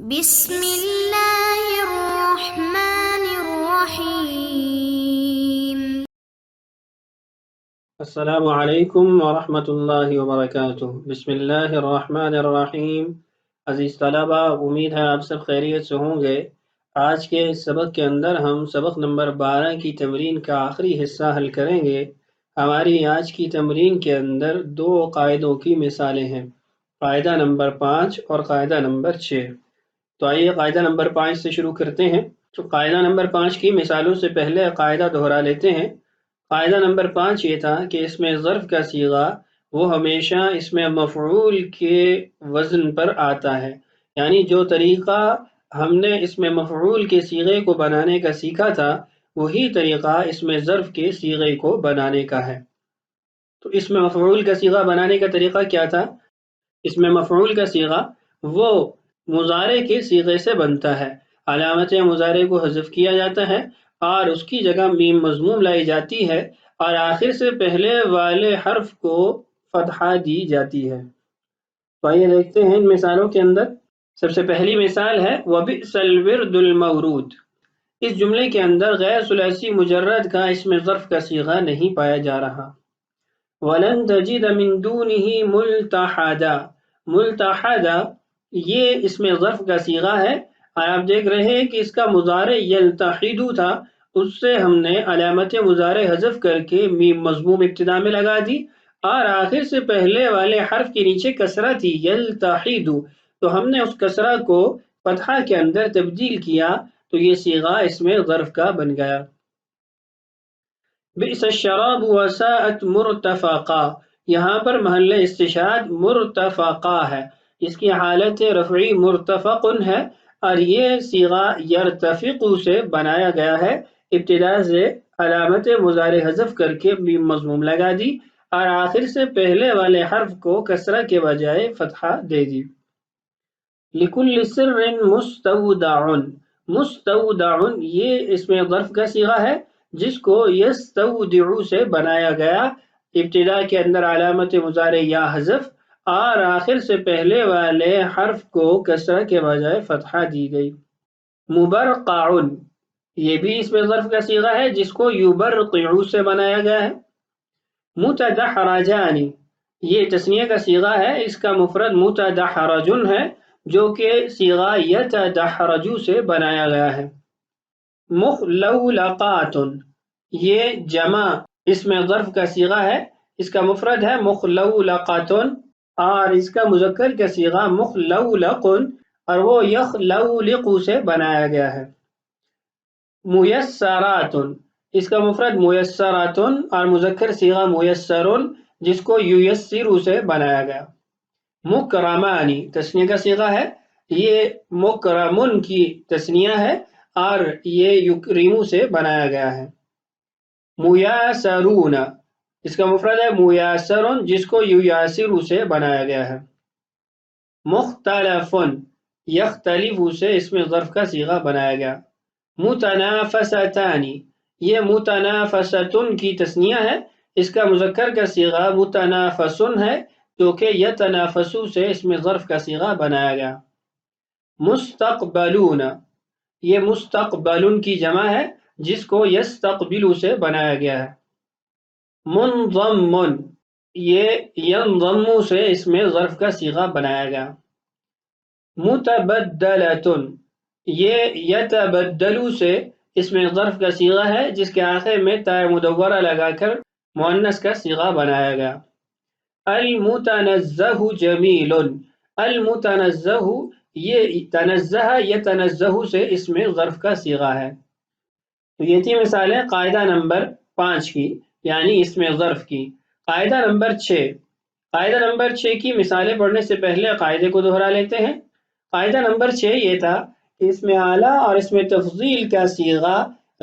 بسم اللہ الرحمن الرحیم۔ السلام علیکم ورحمۃ اللہ وبرکاتہ۔ بسم اللہ الرحمن الرحیم۔ عزیز طلبہ، امید ہے آپ سب خیریت سے ہوں گے۔ آج کے اس سبق کے اندر ہم سبق نمبر 12 کی تمرین کا آخری حصہ حل کریں گے۔ ہماری آج کی تمرین کے اندر 2 قاعدوں کی مثالیں ہیں، قاعدہ نمبر 5 اور قاعدہ نمبر 6۔ تو آئیے قاعدہ نمبر 5 سے شروع کرتے ہیں۔ تو قاعدہ نمبر 5 کی مثالوں سے پہلے قاعدہ دہرا لیتے ہیں۔ قاعدہ نمبر 5 یہ تھا کہ اس میں ظرف کا صیغہ وہ ہمیشہ اس میں مفعول کے وزن پر آتا ہے، یعنی جو طریقہ ہم نے اس میں مفعول کے صیغے کو بنانے کا سیکھا تھا وہی طریقہ اس میں ظرف کے صیغے کو بنانے کا ہے۔ تو اس میں مفعول کا صیغہ بنانے کا طریقہ کیا تھا؟ اس میں مفعول کا صیغہ وہ مضارع کے صیغے سے بنتا ہے، علامت مضارع کو حذف کیا جاتا ہے اور اس کی جگہ میم مضموم لائی جاتی ہے اور آخر سے پہلے والے حرف کو فتحہ دی جاتی ہے۔ تو آئیے دیکھتے ہیں ان مثالوں کے اندر۔ سب سے پہلی مثال ہے وَبِئْسَ الْوِرْدُ الْمَوْرُودُ۔ اس جملے کے اندر غیر ثلاثی مجرد کا اس میں ظرف کا صیغہ نہیں پایا جا رہا۔ وَلَن تَجِدَ مِن دُونِهِ مُلْتَحَدًا۔ ملتحدہ یہ اس میں ظرف کا صیغہ ہے، اور آپ دیکھ رہے ہیں کہ اس کا مضارع یلتحدو تھا، اس سے ہم نے علامت مضارع حذف کر کے میم مضموم ابتدا میں لگا دی اور آخر سے پہلے والے حرف کے نیچے کسرہ تھی یلتحدو، تو ہم نے اس کسرہ کو فتحہ کے اندر تبدیل کیا، تو یہ صیغہ اس میں ظرف کا بن گیا۔ بئس الشراب وساءت مرتفقا، یہاں پر محل استشہاد مرتفقا ہے، اس کی حالت رفعی مرتفق ہے اور یہ صیغہ یرتفق سے بنایا گیا ہے، ابتدا سے علامت مضارع حذف کر کے میم مضموم لگا دی اور آخر سے پہلے والے حرف کو کسرہ کے بجائے فتحہ دے دی۔ لِكُلِّ سِرٍّ مُسْتَوْدَعٌ، مستودع یہ اس میں ظرف کا صیغہ ہے جس کو یستودع سے بنایا گیا، ابتدا کے اندر علامت مضارع یا حذف اور آخر سے پہلے والے حرف کو کسرہ کے بجائے فتحہ دی گئی۔ مبرقع یہ بھی اس میں ظرف کا صیغہ ہے جس کو یبرقع سے بنایا گیا ہے۔ متدحرجان یہ تثنیہ کا صیغہ ہے، اس کا مفرد متدحرج ہے جو کہ صیغہ یتدحرج سے بنایا گیا ہے۔ مخلولقات یہ جمع اس میں ظرف کا صیغہ ہے، اس کا مفرد ہے مخلولقات اور اس کا مذکر کا صیغہ مخلولق اور وہ یخلولق سے بنایا گیا ہے۔ میسرات اس کا مفرد میسرات اور مذکر صیغہ میسر جس کو ییسر سے بنایا گیا۔ مکرمانی تثنیہ کا صیغہ ہے، یہ مکرمن کی تثنیہ ہے اور یہ یکرمو سے بنایا گیا ہے۔ میاسرون اس کا مفرد ہے میاسر جس کو ییاسر سے بنایا گیا ہے۔ مختلف یختلف سے اس میں ظرف کا صیغہ بنایا گیا۔ متنافستان یہ متنافستن کی تثنیہ ہے، اس کا مذکر کا صیغہ متنافسن ہے جو کہ یتنافسو سے اس میں ظرف کا صیغہ بنایا گیا۔ مستقبلون یہ مستقبلن کی جمع ہے جس کو یستقبلو سے بنایا گیا ہے۔ منضم یہ ینضم سے اس میں ظرف کا صیغہ بنایا گیا۔ متبدلتن یہ یتبدلو سے اس میں ظرف کا صیغہ ہے جس کے آخر میں تاء مدورہ لگا کر مؤنث کا صیغہ بنایا گیا۔ المتنزہ جمیل المتنزہ یہ تنزہ یتنزہ سے اس میں ظرف کا صیغہ ہے۔ تو یہ تھی مثالیں قاعدہ نمبر 5 کی یعنی اس میں ظرف کی۔ قاعدہ نمبر 6 قاعدہ نمبر 6 کی مثالیں پڑھنے سے پہلے قاعدے کو دہرا لیتے ہیں۔ قاعدہ نمبر 6 یہ تھا کہ اس میں اعلیٰ اور اس میں تفضیل کا صیغہ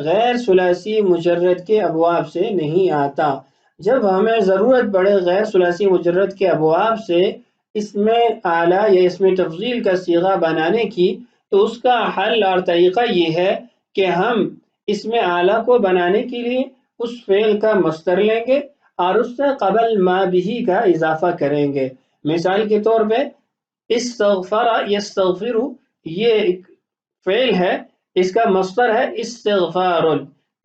غیر ثلاثی مجرد کے ابواب سے نہیں آتا۔ جب ہمیں ضرورت پڑے غیر ثلاثی مجرد کے ابواب سے اس میں اعلیٰ یا اس میں تفضیل کا صیغہ بنانے کی، تو اس کا حل اور طریقہ یہ ہے کہ ہم اس میں اعلیٰ کو بنانے کے لیے اس فعل کا مصدر لیں گے اور اس سے قبل ما بھی کا اضافہ کریں گے۔ مثال کے طور پہ استغفر یستغفر، یہ ایک فعل ہے، اس کا مصدر ہے استغفار،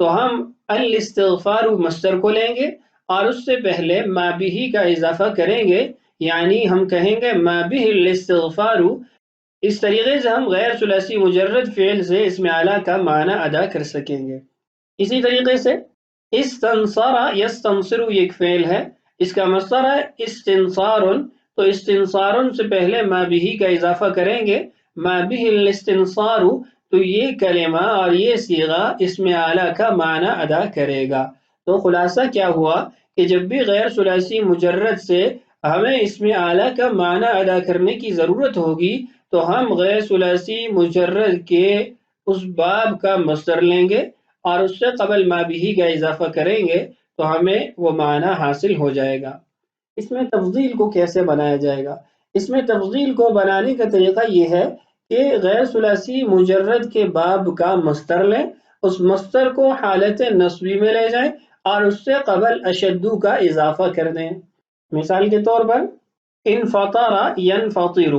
تو ہم الاستغفار مصدر کو لیں گے اور اس سے پہلے ما به کا اضافہ کریں گے، یعنی ہم کہیں گے ما به الاستغفار۔ اس طریقے سے ہم غیر ثلاثی مجرد فعل سے اسم اعلیٰ کا معنی ادا کر سکیں گے۔ اسی طریقے سے استنصر یستنصر یہ ایک فعل ہے، اس کا مصدر ہے استنصار، تو استنصار سے پہلے ما به کا اضافہ کریں گے، ما به الاستنصار، تو یہ کلمہ اور یہ صیغہ اسم اعلیٰ کا معنی ادا کرے گا۔ تو خلاصہ کیا ہوا کہ جب بھی غیر ثلاثی مجرد سے ہمیں اسم اعلیٰ کا معنی ادا کرنے کی ضرورت ہوگی تو ہم غیر ثلاثی مجرد کے اس باب کا مصدر لیں گے اور اس سے قبل ما به کا اضافہ کریں گے تو ہمیں وہ معنی حاصل ہو جائے گا۔ اس میں تفضیل کو کیسے بنایا جائے گا؟ اس میں تفضیل کو بنانے کا طریقہ یہ ہے کہ غیر ثلاثی مجرد کے باب کا مصدر لیں، اس مصدر کو حالت نصبی میں لے جائیں اور اس سے قبل اشدو کا اضافہ کر دیں۔ مثال کے طور پر انفطر ینفطر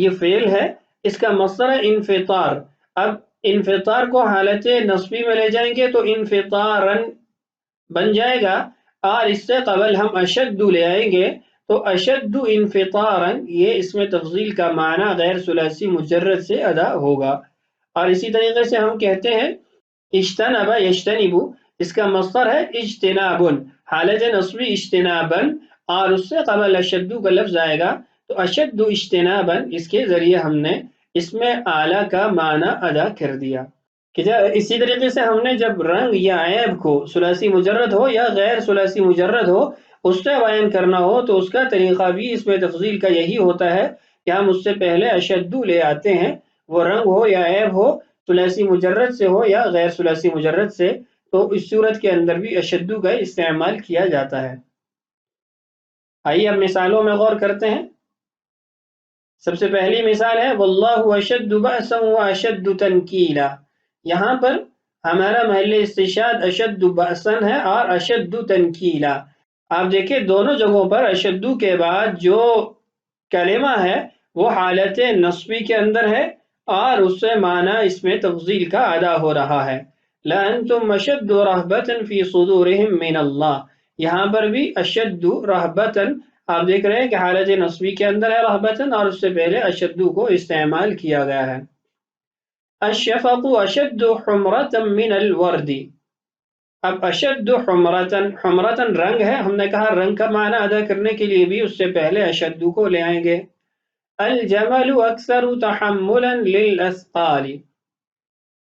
یہ فعل ہے، اس کا مصدر ہے انفطار، اب انفطار کو حالت نصبی میں لے جائیں گے تو انفطارن بن جائے گا اور اس سے قبل ہم اشد لے آئیں گے تو اشد انفطارن، یہ اس میں تفضیل کا معنی غیر ثلاثی مجرد سے ادا ہوگا۔ اور اسی طریقے سے ہم کہتے ہیں اجتنب یجتنب، اس کا مصدر ہے اجتناب، حالت نصبی اجتنابن اور اس سے قبل اشد کا لفظ آئے گا تو اشد اجتنابن، اس کے ذریعے ہم نے اسم اعلیٰ کا معنی ادا کر دیا۔ اسی طریقے سے ہم نے جب رنگ یا عیب کو ثلاثی مجرد ہو یا غیر ثلاثی مجرد ہو اس سے بیان کرنا ہو تو اس کا طریقہ بھی اس میں تفضیل کا یہی ہوتا ہے کہ ہم اس سے پہلے اشدو لے آتے ہیں، وہ رنگ ہو یا عیب ہو، ثلاثی مجرد سے ہو یا غیر ثلاثی مجرد سے، تو اس صورت کے اندر بھی اشدو کا استعمال کیا جاتا ہے۔ آئیے اب مثالوں میں غور کرتے ہیں۔ سب سے پہلی مثال ہے واللہ اشد بأسا واشد تنکیلا، یہاں پر ہمارا محل استشہاد اشد بأسن ہے اور اشد تنکیلا۔ آپ دیکھیں دونوں جگہوں پر اشدو کے بعد جو کلمہ ہے وہ حالت نصبی کے اندر ہے اور اس سے معنی اس میں تفضیل کا ادا ہو رہا ہے۔ لأنتم اشد رہبتا فی صدورہم من اللہ، یہاں پر بھی اشد رہبتا آپ دیکھ رہے ہیں کہ حالت نصبی کے اندر ہے رہبتاً اور اس سے پہلے اشدو کو استعمال کیا گیا ہے۔ الشفق اشد حمرتا من الورد، اب اشد حمرتاً، حمرتاً رنگ ہے، ہم نے کہا رنگ کا معنی ادا کرنے کے لیے بھی اس سے پہلے اشدو کو لے آئیں گے۔ الجمل اکثر تحملا للاثقال،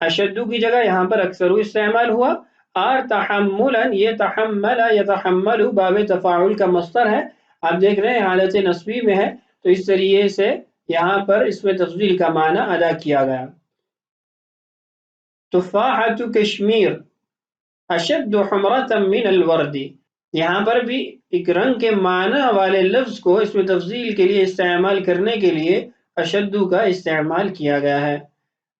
اشدو کی جگہ یہاں پر اکثر استعمال ہوا اور تحملا، یہ تحمل یتحمل باب تفاعل کا مصدر ہے، آپ دیکھ رہے ہیں حالت نصبی میں ہے تو اس ذریعے سے یہاں پر اس میں تفضیل کا معنی ادا کیا گیا۔ تفاحۃ کشمیر اشد حمرتا من الورد، یہاں پر بھی ایک رنگ کے معنی والے لفظ کو اس میں تفضیل کے لیے استعمال کرنے کے لیے اشدو کا استعمال کیا گیا ہے۔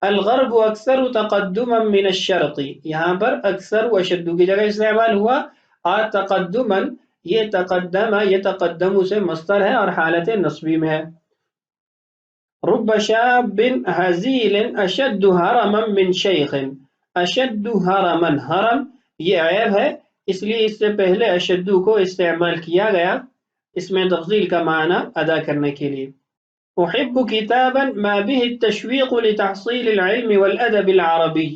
الغرب اکثر تقدما من الشرق، یہاں پر اکثر اشدو کی جگہ استعمال ہوا اور تقدما، یہ تقدم یتقدم سے مصدر ہے اور حالت نصبی میں ہے۔ رب شاب ہزیل اشد حرما من شیخ، اشد حرما، حرم یہ عیب ہے اس لیے اس سے پہلے اشدو کو استعمال کیا گیا اس میں تفضیل کا معنی ادا کرنے کے لیے۔ احب کتابا ما به التشویق لتحصیل العلم والادب العربی،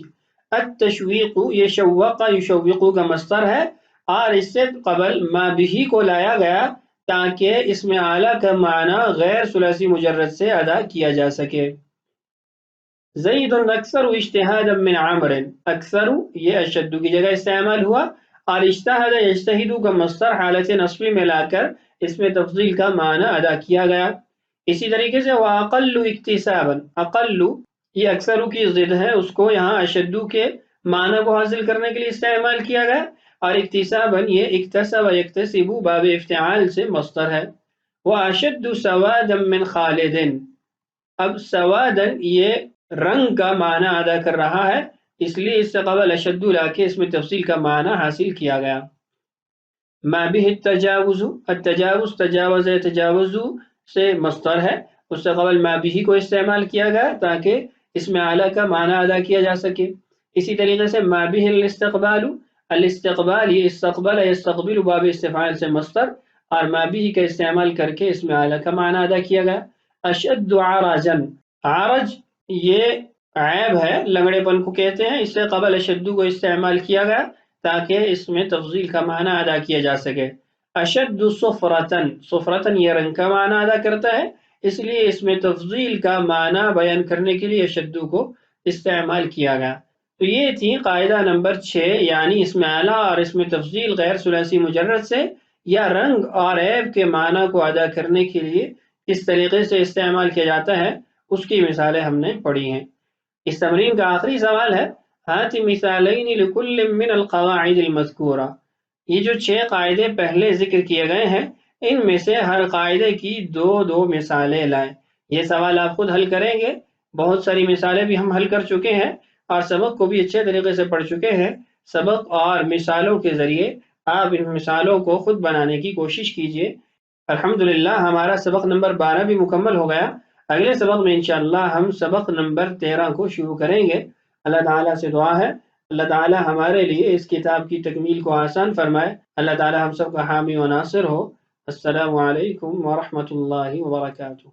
التشویق یہ شوق یشوق کا مصدر ہے اور اس سے قبل ما به کو لایا گیا تاکہ اسم اعلیٰ کا معنی غیر ثلاثی مجرد سے ادا کیا جا سکے۔ زید اکثر اجتہادا من عمر، اکثر یہ اشد کی جگہ استعمال ہوا اور اجتہد یجتہد کا مصدر حالت نصبی میں لا کر اس میں تفضیل کا معنی ادا کیا گیا۔ اسی طریقے سے واقل اکتسابا، اقل یہ اکثر کی ضد ہے، اس کو یہاں اشد کے معنی کو حاصل کرنے کے لیے استعمال کیا گیا اور اکتسابا یہ اکتسب یکتسب باب افتعال سے مصدر ہے۔ واشد سوادا من خالد، اب سوادا یہ رنگ کا معنی ادا کر رہا ہے اس لیے اس سے قبل اشد لا کے اس میں تفصیل کا معنی حاصل کیا گیا۔ ما به التجاوز، التجاوز تجاوز تجاوز سے مصدر ہے اس سے قبل ما بھی کو استعمال کیا گیا تاکہ اسم اعلیٰ کا معنی ادا کیا جا سکے۔ اسی طریقے سے ما بھی الاستقبال، الاستقبال یہ استقبل یستقبل باب استفعال سے مصدر، اور ما بھی کا استعمال کر کے اسم اعلیٰ کا معنی ادا کیا گیا۔ اشد عرجن، عرج یہ عیب ہے، لنگڑے پن کو کہتے ہیں، اس سے قبل اشد کو استعمال کیا گیا تاکہ اس میں تفضیل کا معنی ادا کیا جا سکے۔ اشد صفرتن، صفرتن یہ رنگ کا معنی ادا کرتا ہے، اس لیے اس میں تفضیل کا معنی بیان کرنے کے لیے اشد کو استعمال کیا گیا۔ تو یہ تھی قاعدہ نمبر 6، یعنی اسم اعلیٰ اور اسم تفضیل غیر ثلاثی مجرد سے یا رنگ اور عیب کے معنی کو ادا کرنے کے لیے کس طریقے سے استعمال کیا جاتا ہے، اس کی مثالیں ہم نے پڑھی ہیں۔ اس تمرین کا آخری سوال ہے ہات مثالین لکل من القواعد المذکورہ، یہ جو 6 قاعدے پہلے ذکر کیے گئے ہیں ان میں سے ہر قاعدے کی دو مثالیں لائیں۔ یہ سوال آپ خود حل کریں گے، بہت ساری مثالیں بھی ہم حل کر چکے ہیں اور سبق کو بھی اچھے طریقے سے پڑھ چکے ہیں۔ سبق اور مثالوں کے ذریعے آپ ان مثالوں کو خود بنانے کی کوشش کیجیے۔ الحمدللہ ہمارا سبق نمبر 12 بھی مکمل ہو گیا۔ اگلے سبق میں انشاءاللہ ہم سبق نمبر 13 کو شروع کریں گے۔ اللہ تعالیٰ سے دعا ہے اللہ تعالیٰ ہمارے لیے اس کتاب کی تکمیل کو آسان فرمائے۔ اللہ تعالیٰ ہم سب کا حامی و ناصر ہو۔ السلام علیکم ورحمۃ اللہ وبرکاتہ۔